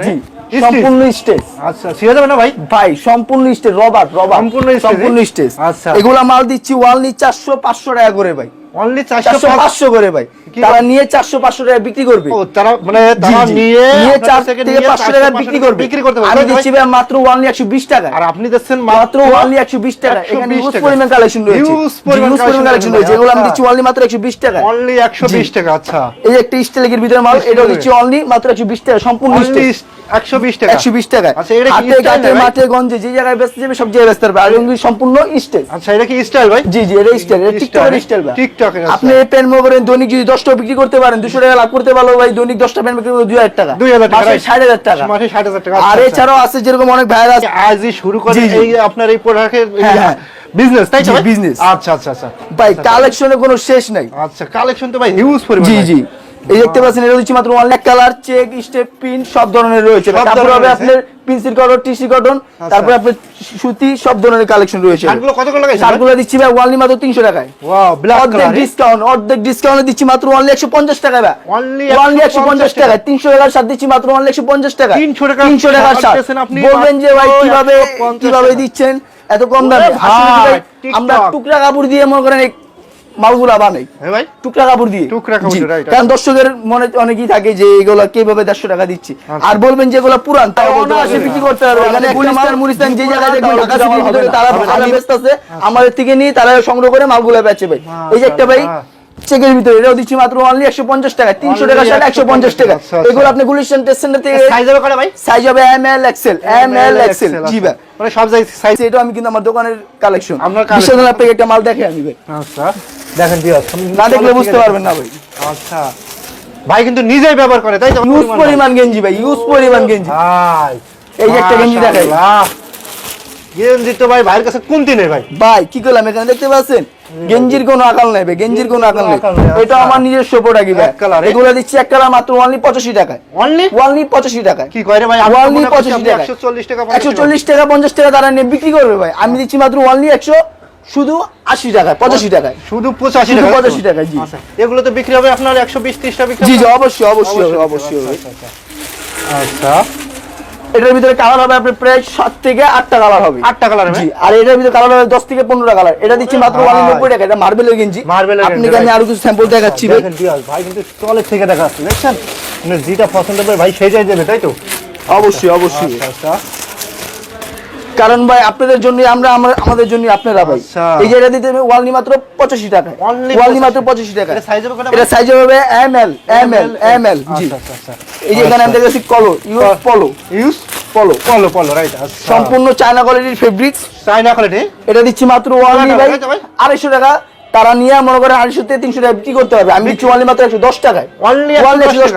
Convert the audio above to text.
জি সম্পূর্ণ স্টেজ। আচ্ছা ছিঁড়ে যাবে না ভাই? ভাই সম্পূর্ণ স্টেজ, রবার সম্পূর্ণ স্টেজ। আচ্ছা এগুলা মাল দিচ্ছি ওয়ানলি 400-500 টাকা করে ভাই। অনলি 400-500 করে ভাই। তারা নিয়ে 400-500 টাকা বিক্রি করবে। ও তারা মানে তারা নিয়ে 4 থেকে 500 টাকা বিক্রি করবে। আমি দিচ্ছি ভাই মাত্র ওয়ানলি 120 টাকা। আর আপনি দিচ্ছেন মাত্র ওয়ানলি 120 টাকা। এখানে ইউজ পরিমাণ কালেকশন রয়েছে। ইউজ পরিমাণ কালেকশন রয়েছে। যেগুলো আমি দিচ্ছি ওয়ানলি মাত্র 120 টাকা। অনলি 120 টাকা। আচ্ছা এই যে একটা স্টিলের ভিতরে মাল, এটা দিচ্ছি অনলি মাত্র 120 টাকা সম্পূর্ণ স্টেজ। 120 টাকা। 120 টাকা। আচ্ছা এটা কি হাতে মাঠে গঞ্জে যে জায়গায় বেচতে যাবে সব জায়গায় বেচতে পারবে। আর এগুলো সম্পূর্ণ স্টেজ। আচ্ছা এটা কি স্টাইল ভাই? জি এটা স্টাইল, এটা টিকটকের স্টাইল ভাই। টিকটকের। আপনি পেন মোবাইলে দৈনিক যদি 10টা বিক্রি করতে পারেন 200 টাকা লাভ করতে পারলো ভাই। দৈনিক 10টা পেন বিক্রি করে 2000 টাকা। 2000 টাকা। মাসে 60000 টাকা। মাসে 60000 টাকা। আর এছাড়াও আছে যেরকম অনেক ভাইরা আছে আজই শুরু করে এই আপনার এই প্রোডাক্টের বিজনেস, তাই তো ভাই? বিজনেস। আচ্ছা আচ্ছা আচ্ছা ভাই কালেকশনের কোনো শেষ নাই। আচ্ছা কালেকশন তো ভাই হিউজ পরিমাণ। জি এই দেখতে পাচ্ছেন, এটা হচ্ছে মাত্র অনেক কালার, চেক, স্টেপ, প্রিন্ট সব ধরনের রয়েছে। কাপড় হবে আপনার পিনসিল কটন, টিসি কটন, তারপর আপনার সুতি, সব ধরনের কালেকশন রয়েছে। শার্টগুলো কত করে লাগাইছেন? শার্টগুলো দিচ্ছি ভাই অনলি মাত্র 300 টাকায়। Wow black colour. অর্ধেক ডিসকাউন্ট দিচ্ছি মাত্র অনলি 150 টাকা ভাই। অনলি 150 টাকা। 300 টাকার শার্ট দিচ্ছি মাত্র অনলি 150 টাকা। 300 টাকার শার্ট। বলবেন যে ভাই কিভাবে দিচ্ছেন এত কম দামে? আসলে ভাই আমরা টুকরা কাপড় দিয়ে মনে করেন মালগুলা বানাই। হ্যাঁ ভাই টুকরা কাপড় দিয়ে। রাইট। কারণ দর্শকের মনে অনেকই থাকে যে এগুলা কিভাবে 150 টাকা দিচ্ছি। আর বলবেন যে এগুলা পুরান, তাও অনায়াসে বিক্রি করতে পারবে। এখানে মুরিস্তান যে জায়গায় দেখবেন ঢাকা সিটির ভিতরে তারা ভালো বেচতেছে, আমাদের থেকে নিয়ে তারা সংগ্রহ করে মালগুলা বেচে ভাই। এই যে একটা ভাই চেকের ভিতরে, এটাও দিচ্ছি মাত্র অনলি 150 টাকা। 300 টাকা শার্ট 150 টাকা। এগুলো আপনি গুলিস্তান টেস্ট সেন্টার থেকে সাইজ হবে কত ভাই? সাইজ হবে এমএল এক্সেল। জি ভাই মানে সব সাইজ। এটা আমি কিন্তু আমার দোকানের কালেকশন। বিশাল আপনাকে একটা মাল দেখে আমি ভাই। আচ্ছা দেখেন ভিউয়ার, না দেখলে বুঝতে পারবেন না ভাই। আচ্ছা ভাই কিন্তু নিজেই ব্যবহার করে, তাই তো? ইউজ পরিমাণ গেঞ্জি ভাই, ইউজ পরিমাণ গেঞ্জি। ভাই এই যে একটা গেঞ্জি দেখাই। গেঞ্জি তো ভাই ভাইয়ের কাছে কোনটি নেই ভাই? ভাই কি করলাম এখানে দেখতে পাচ্ছেন, গেঞ্জির কোনো আকাল নাই ভাই, গেঞ্জির কোনো আকাল নাই। এটা আমার নিজস্ব প্রোডাক্ট ভাই। এগুলো দিচ্ছি এক কালার মাত্র অনলি 85 টাকায়। অনলি 85 টাকায়। কি কয় রে ভাই? অনলি 85 টাকা। 140 টাকা 140 টাকা 50 টাকা তারা নিয়ে বিক্রি করবে ভাই। আমি দিচ্ছি মাত্র অনলি 100 শুধু 80 টাকায়, 85 টাকায়। শুধু 85 টাকা। 85 টাকা। জি আচ্ছা এগুলো তো বিক্রি হবে আপনার 120-30 টাকা বিক্রি। জি অবশ্যই। আচ্ছা এটার ভিতরে কালার হবে আপনার প্রায় 7 থেকে 8টা কালার হবে। 8টা কালার হবে। জি আর এটার ভিতরে কালার হবে 10 থেকে 15টা কালার। এটা দিচ্ছি মাত্র 90 টাকা। এটা মার্বেলের গেঞ্জি। আপনাকে আমি আরো কিছু স্যাম্পল দেখাচ্ছি ভাই। ভাই কিন্তু তলের থেকে দেখাচ্ছি, দেখছেন? মানে যেটা পছন্দ হবে ভাই সেই দেবে, তাই তো? অবশ্যই। আচ্ছা কারণ ভাই আপনাদের জন্য আমরা, আমাদের জন্য আপনারা ভাই। এই যে এটা দিতে হবে ওয়ালনি মাত্র 85 টাকা। ওয়ালনি মাত্র 85 টাকা। এটা সাইজ হবে কত? এটা সাইজ হবে এমএল। জি আচ্ছা এই যে এখানে আমি দেখেছি কলো, পলো রাইট। সম্পূর্ণ চায়না কোয়ালিটির ফেব্রিক্স। China quality. এটা দিচ্ছি মাত্র ওয়ালনি ভাই 250 টাকা। তারা নিয়ে মনে করে 250 থেকে 300 টাকা বিক্রি করতে পারবে। আমি দিচ্ছি ওয়ালনি মাত্র 110 টাকায়। ওয়ালনি 110 টাকা।